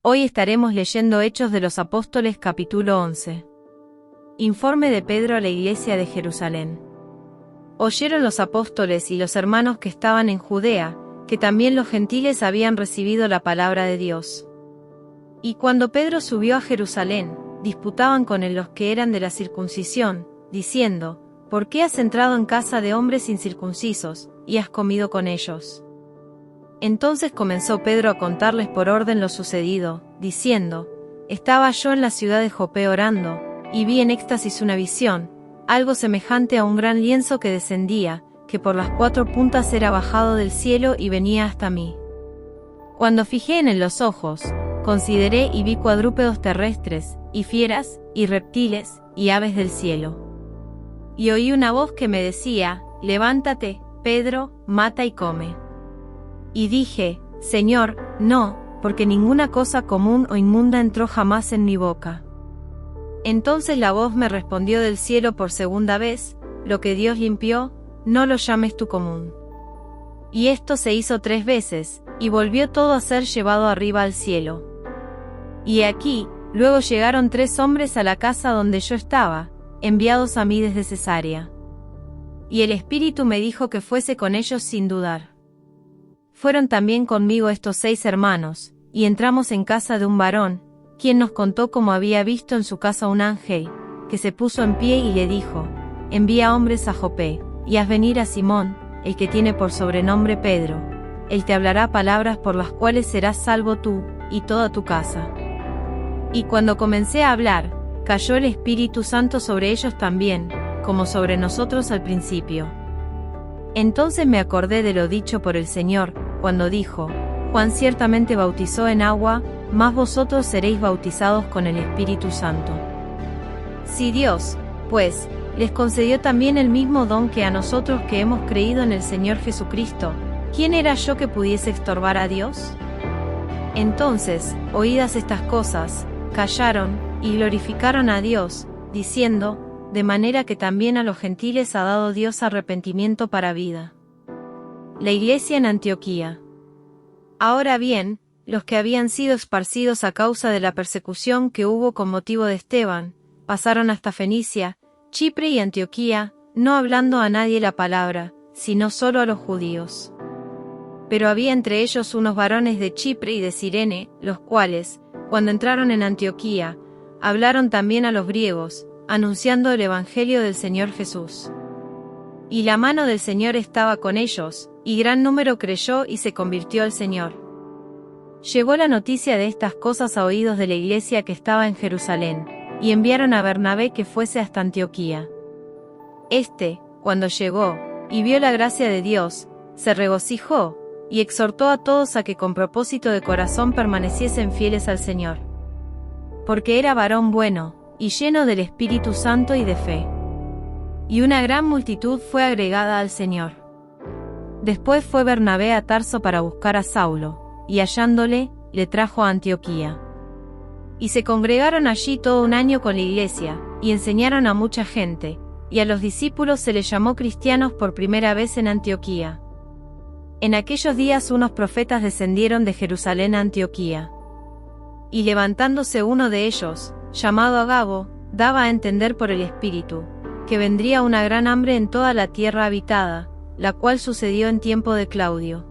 Hoy estaremos leyendo Hechos de los Apóstoles capítulo 11. Informe de Pedro a la iglesia de Jerusalén. Oyeron los apóstoles y los hermanos que estaban en Judea, que también los gentiles habían recibido la palabra de Dios. Y cuando Pedro subió a Jerusalén, disputaban con él los que eran de la circuncisión, diciendo: ¿Por qué has entrado en casa de hombres incircuncisos, y has comido con ellos? Entonces comenzó Pedro a contarles por orden lo sucedido, diciendo: Estaba yo en la ciudad de Jope orando, y vi en éxtasis una visión, algo semejante a un gran lienzo que descendía, que por las 4 puntas era bajado del cielo y venía hasta mí. Cuando fijé en él los ojos, consideré y vi cuadrúpedos terrestres, y fieras, y reptiles, y aves del cielo. Y oí una voz que me decía: Levántate, Pedro, mata y come. Y dije: Señor, no, porque ninguna cosa común o inmunda entró jamás en mi boca. Entonces la voz me respondió del cielo por segunda vez: Lo que Dios limpió, no lo llames tú común. Y esto se hizo 3 veces, y volvió todo a ser llevado arriba al cielo. Y aquí, luego llegaron 3 hombres a la casa donde yo estaba, enviados a mí desde Cesarea. Y el Espíritu me dijo que fuese con ellos sin dudar. Fueron también conmigo estos 6 hermanos, y entramos en casa de un varón, quien nos contó cómo había visto en su casa un ángel, que se puso en pie y le dijo: Envía hombres a Jope, y haz venir a Simón, el que tiene por sobrenombre Pedro. Él te hablará palabras por las cuales serás salvo tú, y toda tu casa. Y cuando comencé a hablar, cayó el Espíritu Santo sobre ellos también, como sobre nosotros al principio. Entonces me acordé de lo dicho por el Señor, cuando dijo: Juan ciertamente bautizó en agua, mas vosotros seréis bautizados con el Espíritu Santo. Si Dios, pues, les concedió también el mismo don que a nosotros que hemos creído en el Señor Jesucristo, ¿quién era yo que pudiese estorbar a Dios? Entonces, oídas estas cosas, callaron, y glorificaron a Dios, diciendo: De manera que también a los gentiles ha dado Dios arrepentimiento para vida. La iglesia en Antioquía. Ahora bien, los que habían sido esparcidos a causa de la persecución que hubo con motivo de Esteban, pasaron hasta Fenicia, Chipre y Antioquía, no hablando a nadie la palabra, sino solo a los judíos. Pero había entre ellos unos varones de Chipre y de Cirene, los cuales, cuando entraron en Antioquía, hablaron también a los griegos, anunciando el Evangelio del Señor Jesús. Y la mano del Señor estaba con ellos, y gran número creyó y se convirtió al Señor. Llegó la noticia de estas cosas a oídos de la iglesia que estaba en Jerusalén, y enviaron a Bernabé que fuese hasta Antioquía. Este, cuando llegó, y vio la gracia de Dios, se regocijó, y exhortó a todos a que con propósito de corazón permaneciesen fieles al Señor. Porque era varón bueno, y lleno del Espíritu Santo y de fe. Y una gran multitud fue agregada al Señor. Después fue Bernabé a Tarso para buscar a Saulo, y hallándole, le trajo a Antioquía. Y se congregaron allí todo un año con la iglesia, y enseñaron a mucha gente, y a los discípulos se les llamó cristianos por primera vez en Antioquía. En aquellos días unos profetas descendieron de Jerusalén a Antioquía. Y levantándose uno de ellos, llamado Agabo, daba a entender por el Espíritu, que vendría una gran hambre en toda la tierra habitada, la cual sucedió en tiempo de Claudio.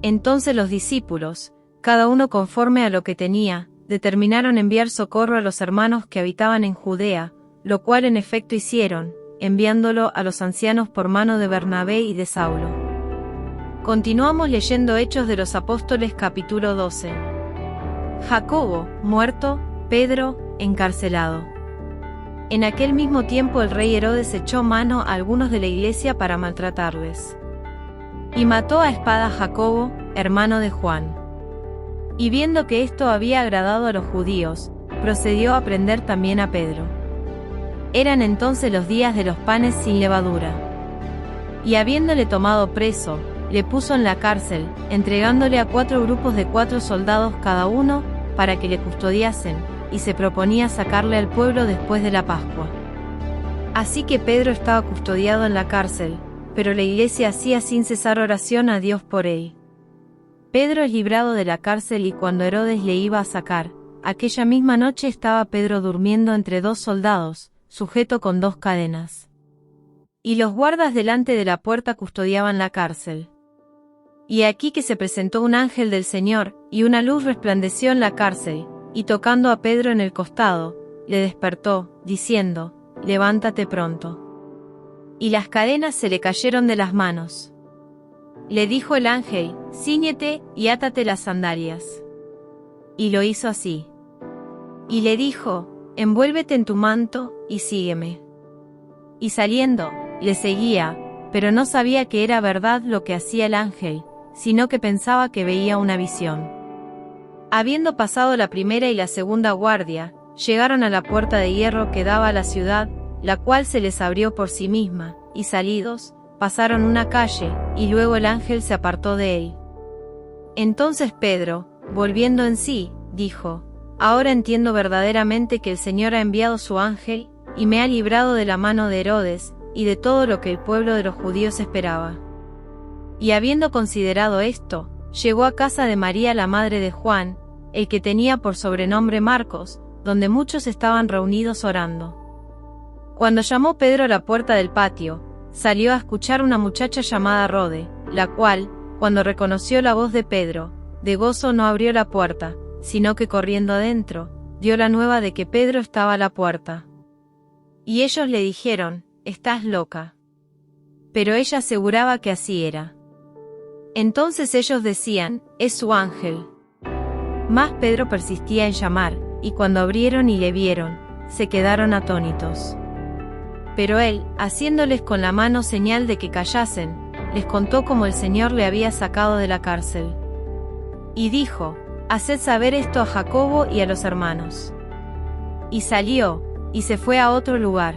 Entonces los discípulos, cada uno conforme a lo que tenía, determinaron enviar socorro a los hermanos que habitaban en Judea, lo cual en efecto hicieron, enviándolo a los ancianos por mano de Bernabé y de Saulo. Continuamos leyendo Hechos de los Apóstoles capítulo 12. Jacobo, muerto, Pedro, encarcelado. En aquel mismo tiempo el rey Herodes echó mano a algunos de la iglesia para maltratarles. Y mató a espada a Jacobo, hermano de Juan. Y viendo que esto había agradado a los judíos, procedió a prender también a Pedro. Eran entonces los días de los panes sin levadura. Y habiéndole tomado preso, le puso en la cárcel, entregándole a 4 grupos de 4 soldados cada uno, para que le custodiasen, y se proponía sacarle al pueblo después de la Pascua. Así que Pedro estaba custodiado en la cárcel, pero la iglesia hacía sin cesar oración a Dios por él. Pedro es librado de la cárcel y cuando Herodes le iba a sacar, aquella misma noche estaba Pedro durmiendo entre 2 soldados, sujeto con 2 cadenas. Y los guardas delante de la puerta custodiaban la cárcel. Y aquí que se presentó un ángel del Señor, y una luz resplandeció en la cárcel, y tocando a Pedro en el costado, le despertó, diciendo, «Levántate pronto». Y las cadenas se le cayeron de las manos. Le dijo el ángel, «Cíñete y átate las sandalias». Y lo hizo así. Y le dijo, «Envuélvete en tu manto, y sígueme». Y saliendo, le seguía, pero no sabía que era verdad lo que hacía el ángel, sino que pensaba que veía una visión. Habiendo pasado la primera y la segunda guardia, llegaron a la puerta de hierro que daba a la ciudad, la cual se les abrió por sí misma, y salidos, pasaron una calle, y luego el ángel se apartó de él. Entonces Pedro, volviendo en sí, dijo, «Ahora entiendo verdaderamente que el Señor ha enviado su ángel, y me ha librado de la mano de Herodes, y de todo lo que el pueblo de los judíos esperaba». Y habiendo considerado esto, llegó a casa de María la madre de Juan, el que tenía por sobrenombre Marcos, donde muchos estaban reunidos orando. Cuando llamó Pedro a la puerta del patio, salió a escuchar una muchacha llamada Rode, la cual, cuando reconoció la voz de Pedro, de gozo no abrió la puerta, sino que corriendo adentro, dio la nueva de que Pedro estaba a la puerta. Y ellos le dijeron, «Estás loca». Pero ella aseguraba que así era. Entonces ellos decían, «Es su ángel». Mas Pedro persistía en llamar, y cuando abrieron y le vieron, se quedaron atónitos. Pero él, haciéndoles con la mano señal de que callasen, les contó cómo el Señor le había sacado de la cárcel. Y dijo, «Haced saber esto a Jacobo y a los hermanos». Y salió, y se fue a otro lugar.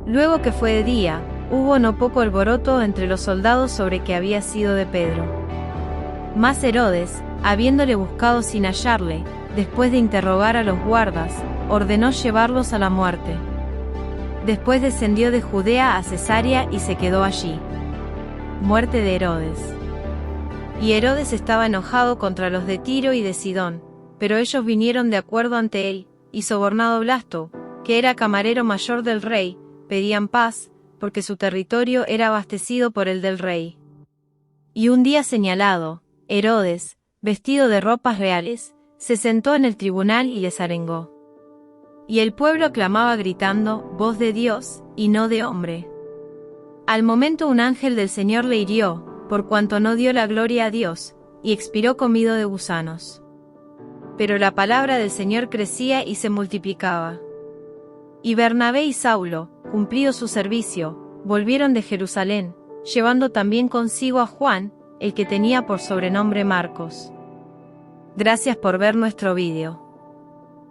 Luego que fue de día, hubo no poco alboroto entre los soldados sobre que había sido de Pedro. Mas Herodes, habiéndole buscado sin hallarle, después de interrogar a los guardas, ordenó llevarlos a la muerte. Después descendió de Judea a Cesarea y se quedó allí. Muerte de Herodes. Y Herodes estaba enojado contra los de Tiro y de Sidón, pero ellos vinieron de acuerdo ante él, y sobornado Blasto, que era camarero mayor del rey, pedían paz, porque su territorio era abastecido por el del rey. Y un día señalado, Herodes, vestido de ropas reales, se sentó en el tribunal y les arengó. Y el pueblo clamaba gritando, voz de Dios, y no de hombre. Al momento un ángel del Señor le hirió, por cuanto no dio la gloria a Dios, y expiró comido de gusanos. Pero la palabra del Señor crecía y se multiplicaba. Y Bernabé y Saulo, cumplido su servicio, volvieron de Jerusalén, llevando también consigo a Juan, el que tenía por sobrenombre Marcos. Gracias por ver nuestro vídeo.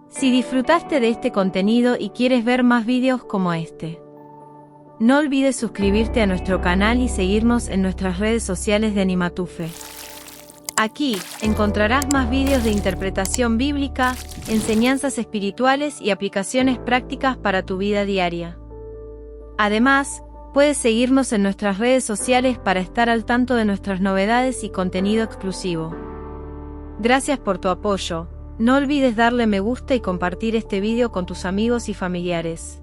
Si disfrutaste de este contenido y quieres ver más vídeos como este, no olvides suscribirte a nuestro canal y seguirnos en nuestras redes sociales de Animatufe. Aquí encontrarás más vídeos de interpretación bíblica, enseñanzas espirituales y aplicaciones prácticas para tu vida diaria. Además, puedes seguirnos en nuestras redes sociales para estar al tanto de nuestras novedades y contenido exclusivo. Gracias por tu apoyo. No olvides darle me gusta y compartir este vídeo con tus amigos y familiares.